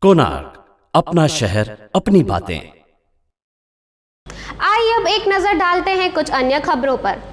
कोणार्क, अपना शहर, अपनी बातें। आइए अब एक नजर डालते हैं कुछ अन्य खबरों पर।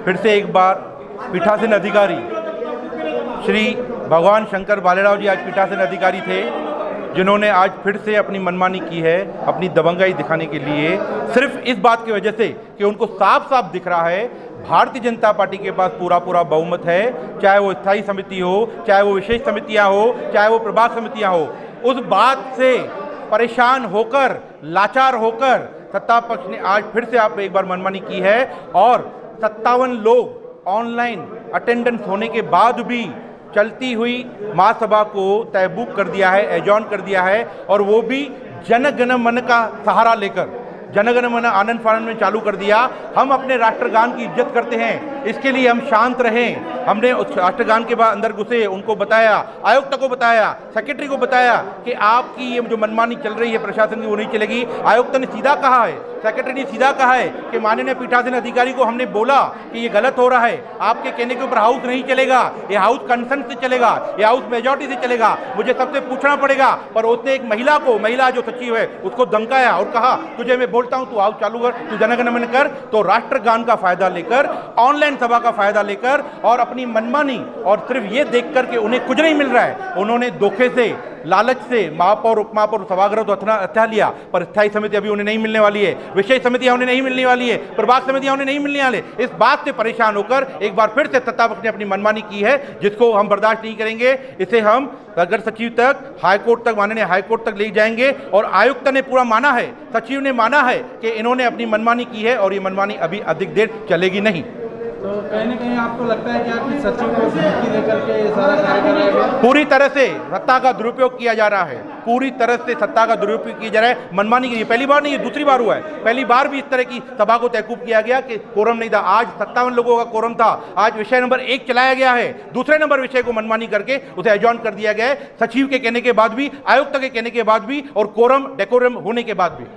फिर से एक बार पीठासीन अधिकारी श्री भगवान शंकर बालेराव जी आज पीठासीन अधिकारी थे, जिन्होंने आज फिर से अपनी मनमानी की है, अपनी दबंगाई दिखाने के लिए, सिर्फ इस बात की वजह से कि उनको साफ साफ दिख रहा है भारतीय जनता पार्टी के पास पूरा बहुमत है, चाहे वो स्थायी समिति हो, चाहे वो विशेष समितियां हो, चाहे वो प्रभाग समितियां हो। उस बात से परेशान होकर, लाचार होकर सत्ता पक्ष ने आज फिर से आप एक बार मनमानी की है और 57 लोग ऑनलाइन अटेंडेंस होने के बाद भी चलती हुई महासभा को तहबूक कर दिया है, एजॉर्न कर दिया है, और वो भी जन गण मन का सहारा लेकर जन गण मन आनंद फानंद में चालू कर दिया। हम अपने राष्ट्रगान की इज्जत करते हैं, इसके लिए हम शांत रहें। हमने उस राष्ट्रगान के बाद अंदर घुसे, उनको बताया, आयुक्त को बताया, सेक्रेटरी को बताया कि आपकी ये जो मनमानी चल रही है प्रशासन की वो नहीं चलेगी। आयुक्त ने सीधा कहा है, सेक्रेटरी ने सीधा कहा है कि माननीय पीठासीन अधिकारी को हमने बोला कि ये गलत हो रहा है, आपके कहने के ऊपर हाउस नहीं चलेगा, ये हाउस कंसेंट से चलेगा, ये हाउस मेजॉरिटी से चलेगा, मुझे सबसे पूछना पड़ेगा। पर उसने एक महिला जो सचिव है उसको धमकाया और कहा तुझे मैं बोलता हूं तू हाउस चालू कर, तू जनगण मन कर। तो राष्ट्रगान का फायदा लेकर, ऑनलाइन सभा का फायदा लेकर और अपनी मनमानी और सिर्फ ये देखकर कि उन्हें कुछ नहीं मिल रहा है, उन्होंने धोखे से, लालच से महापौर, उपमहापौर, सभागृह तो हत्या लिया, पर स्थायी समिति अभी उन्हें नहीं मिलने वाली है, विशेष समितियां उन्हें नहीं मिलने वाली है, प्रभाग समितियां उन्हें नहीं मिलने वाले। इस बात से परेशान होकर एक बार फिर से सत्ता पक्ष ने अपनी मनमानी की है, जिसको हम बर्दाश्त नहीं करेंगे। इसे हम नगर सचिव तक, हाईकोर्ट तक, माननीय हाईकोर्ट तक ले जाएंगे। और आयुक्त ने पूरा माना है, सचिव ने माना है कि इन्होंने अपनी मनमानी की है और ये मनमानी अभी अधिक देर चलेगी नहीं। तो कहीं ना कहीं आपको लगता है कि सचिव को धमकी देकर के सारा कार्य कर रहा है? पूरी तरह से सत्ता का दुरुपयोग किया जा रहा है, पूरी तरह से सत्ता का दुरुपयोग किया जा रहा है। मनमानी की पहली बार नहीं, ये दूसरी बार हुआ है। पहली बार भी इस तरह की सभा को तहकूब किया गया कि कोरम नहीं था। आज 57 लोगों का कोरम था, आज विषय नंबर 1 चलाया गया है, दूसरे नंबर विषय को मनमानी करके उसे एजॉर्न कर दिया गया है, सचिव के कहने के बाद भी, आयुक्त के कहने के बाद भी और कोरम डेकोरम होने के बाद भी।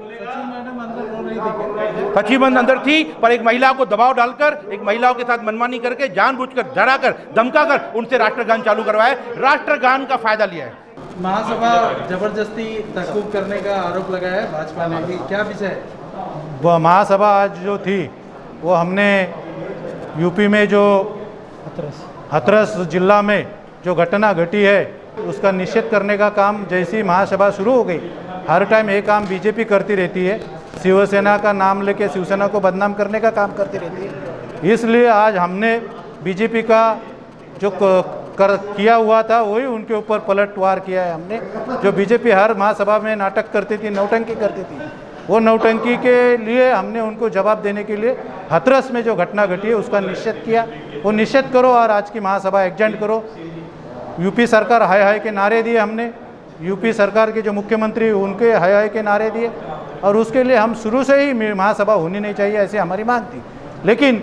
सचिव अंदर थी, पर एक महिला को दबाव डालकर, एक महिलाओं के साथ मनमानी करके, जानबूझकर, डराकर, धमकाकर उनसे राष्ट्रगान चालू करवाया, राष्ट्रगान का फायदा लिया है। महासभा जबरदस्ती तहकूब करने का आरोप लगाया है भाजपा ने भी, क्या विषय? वह महासभा आज जो थी वो हमने यूपी में जो हाथरस जिला में जो घटना घटी है उसका निषेध करने का काम, जैसी महासभा शुरू हो गई, हर टाइम ये काम बीजेपी करती रहती है, शिवसेना का नाम लेके शिवसेना को बदनाम करने का काम करती रहती है। इसलिए आज हमने बीजेपी का जो किया हुआ था वही उनके ऊपर पलटवार किया है हमने। जो बीजेपी हर महासभा में नाटक करती थी, नौटंकी करती थी, वो नौटंकी के लिए हमने उनको जवाब देने के लिए हाथरस में जो घटना घटी है उसका निषेध किया। वो निषेध करो और आज की महासभा एग्जेंट करो। यूपी सरकार हाय हाय के नारे दिए हमने, यूपी सरकार के जो मुख्यमंत्री उनके हाय हाय के नारे दिए, और उसके लिए हम शुरू से ही महासभा होनी नहीं चाहिए ऐसी हमारी मांग थी। लेकिन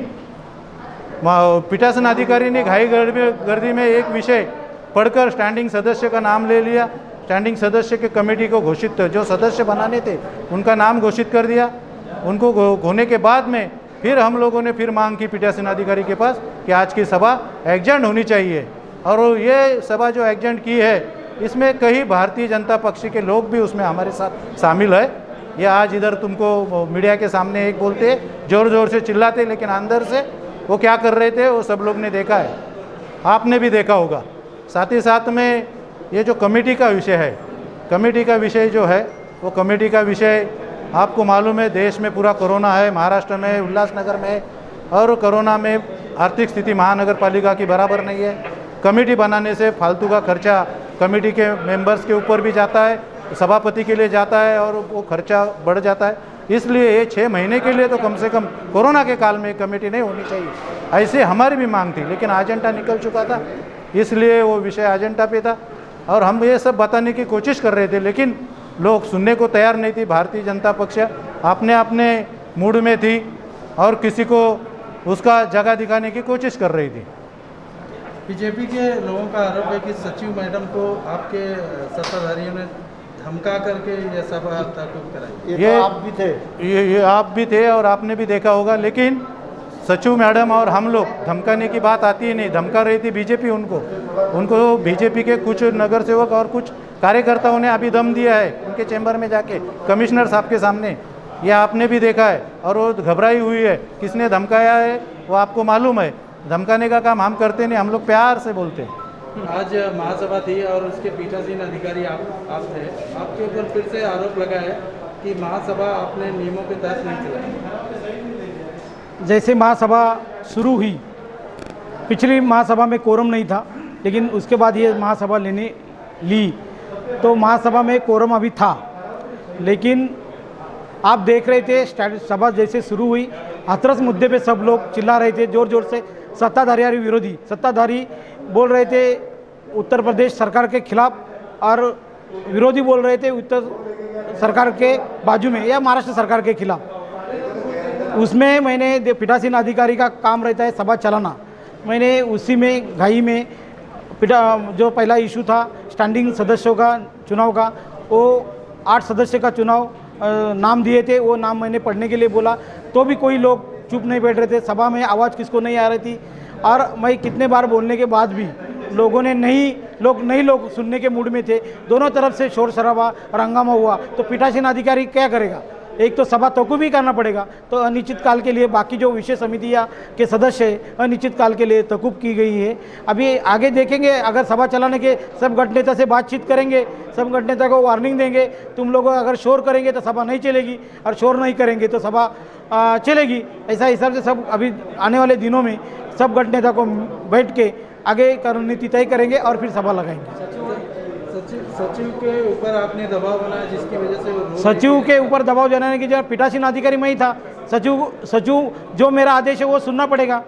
पीठासीन अधिकारी ने घाई गर्दी में एक विषय पढ़कर स्टैंडिंग सदस्य का नाम ले लिया, स्टैंडिंग सदस्य के कमेटी को घोषित, जो सदस्य बनाने थे उनका नाम घोषित कर दिया। उनको होने के बाद में फिर हम लोगों ने फिर मांग की पीठासीन अधिकारी के पास कि आज की सभा एग्जेंट होनी चाहिए, और ये सभा जो एग्जेंट की है इसमें कई भारतीय जनता पक्ष के लोग भी उसमें हमारे साथ शामिल है। ये आज इधर तुमको मीडिया के सामने एक बोलते, जोर जोर से चिल्लाते, लेकिन अंदर से वो क्या कर रहे थे वो सब लोग ने देखा है, आपने भी देखा होगा। साथ ही साथ में ये जो कमेटी का विषय है, कमेटी का विषय जो है वो कमेटी का विषय आपको मालूम है, देश में पूरा कोरोना है, महाराष्ट्र में, उल्लासनगर में, और कोरोना में आर्थिक स्थिति महानगर पालिका की बराबर नहीं है। कमेटी बनाने से फालतू का खर्चा कमेटी के मेंबर्स के ऊपर भी जाता है, सभापति के लिए जाता है और वो खर्चा बढ़ जाता है। इसलिए ये 6 महीने के लिए तो कम से कम कोरोना के काल में कमेटी नहीं होनी चाहिए, ऐसे हमारी भी मांग थी। लेकिन एजेंडा निकल चुका था, इसलिए वो विषय एजेंडा पे था और हम ये सब बताने की कोशिश कर रहे थे, लेकिन लोग सुनने को तैयार नहीं थी। भारतीय जनता पक्ष अपने अपने मूड में थी और किसी को उसका जगह दिखाने की कोशिश कर रही थी। बीजेपी के लोगों का आरोप है कि सचिव मैडम को आपके सत्ताधारियों ने धमका करके ये सभा ताकुब कराई। ये आप भी थे, ये आप भी थे और आपने भी देखा होगा। लेकिन सचिव मैडम और हम लोग धमकाने की बात आती ही नहीं। धमका रही थी बीजेपी उनको बीजेपी के कुछ नगर सेवक और कुछ कार्यकर्ताओं ने अभी दम दिया है उनके चैम्बर में जाके कमिश्नर साहब के सामने। ये आपने भी देखा है और वो घबराई हुई है। किसने धमकाया है वो आपको मालूम है। धमकाने का काम हम करते नहीं, हम लोग प्यार से बोलते हैं। आज महासभा थी और उसके पीठासीन अधिकारी आप थे, आपके ऊपर फिर से आरोप लगा है कि महासभा अपने नियमों के तहत नहीं चलाई। जैसे महासभा शुरू हुई, पिछली महासभा में कोरम नहीं था, लेकिन उसके बाद ये महासभा लेने ली तो महासभा में कोरम अभी था। लेकिन आप देख रहे थे सभा जैसे शुरू हुई, हाथरस मुद्दे पे सब लोग चिल्ला रहे थे जोर जोर से। सत्ताधारी और विरोधी, सत्ताधारी बोल रहे थे उत्तर प्रदेश सरकार के खिलाफ और विरोधी बोल रहे थे उत्तर सरकार के बाजू में या महाराष्ट्र सरकार के खिलाफ। उसमें मैंने पीठासीन अधिकारी का काम रहता है सभा चलाना। मैंने उसी में घाई में जो पहला इशू था स्टैंडिंग सदस्यों का चुनाव का, वो 8 सदस्य का चुनाव नाम दिए थे, वो नाम मैंने पढ़ने के लिए बोला तो भी कोई लोग चुप नहीं बैठ रहे थे। सभा में आवाज़ किसको नहीं आ रही थी और मैं कितने बार बोलने के बाद भी लोगों ने नहीं लोग सुनने के मूड में थे। दोनों तरफ से शोर शराबा और हंगामा हुआ तो पीठासीन अधिकारी क्या करेगा? एक तो सभा तोकूब भी करना पड़ेगा। तो अनिश्चित काल के लिए बाकी जो विशेष समितियां के सदस्य है अनिश्चित काल के लिए तोकूब की गई है। अभी आगे देखेंगे, अगर सभा चलाने के सब गठनेता से बातचीत करेंगे, सब गठनेता को वार्निंग देंगे, तुम लोग अगर शोर करेंगे तो सभा नहीं चलेगी और शोर नहीं करेंगे तो सभा चलेगी। ऐसा हिसाब से सब अभी आने वाले दिनों में सब गठनेता को बैठ के आगे रणनीति तय करेंगे और फिर सभा लगाएंगे। सचिव के ऊपर आपने दबाव बनाया जिसकी वजह से वो सचिव के ऊपर दबाव बनाने की जगह पीठासीन अधिकारी मैं ही था। सचिव जो मेरा आदेश है वो सुनना पड़ेगा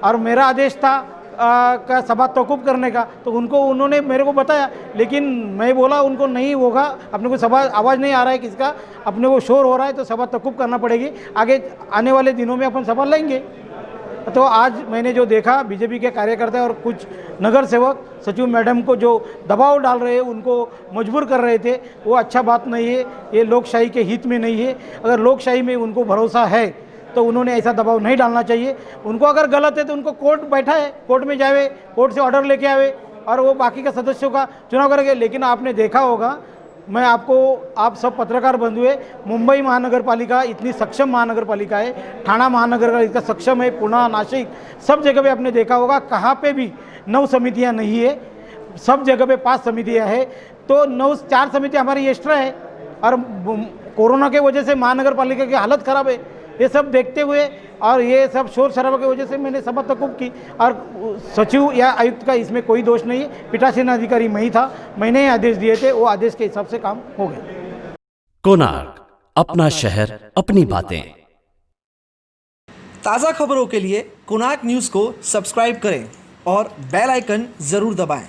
और मेरा आदेश था का सभा तोकूब करने का, तो उन्होंने मेरे को बताया, लेकिन मैं बोला उनको नहीं होगा, अपने को सभा आवाज़ नहीं आ रहा है किसका, अपने को शोर हो रहा है तो सभा तोकूब करना पड़ेगी। आगे आने वाले दिनों में अपन सभा लेंगे। तो आज मैंने जो देखा बीजेपी के कार्यकर्ता और कुछ नगर सेवक सचिव मैडम को जो दबाव डाल रहे हैं, उनको मजबूर कर रहे थे, वो अच्छा बात नहीं है। ये लोकशाही के हित में नहीं है। अगर लोकशाही में उनको भरोसा है तो उन्होंने ऐसा दबाव नहीं डालना चाहिए। उनको अगर गलत है तो उनको कोर्ट बैठा है, कोर्ट में जावे, कोर्ट से ऑर्डर लेके आवे और वो बाकी के सदस्यों का चुनाव करेंगे। लेकिन आपने देखा होगा, मैं आप सब पत्रकार बंधु है, मुंबई महानगर पालिका इतनी सक्षम महानगर पालिका है, ठाणा महानगर का इतना सक्षम है, पुणे, नासिक, सब जगह पे आपने देखा होगा कहाँ पे भी 9 समितियाँ नहीं है, सब जगह पे 5 समितियाँ है। तो 4 समितियाँ हमारी एक्स्ट्रा है और कोरोना के वजह से महानगर पालिका की हालत ख़राब है। ये सब देखते हुए और ये सब शोर शराबा की वजह से मैंने सभा तोकूब की और सचिव या आयुक्त का इसमें कोई दोष नहीं है। पीठासीन अधिकारी मैं ही था, मैंने आदेश दिए थे, वो आदेश के हिसाब से काम हो गया। कोणार्क, अपना शहर, अपनी बातें। ताज़ा खबरों के लिए कोणार्क न्यूज़ को सब्सक्राइब करें और बेल आइकन ज़रूर दबाएं।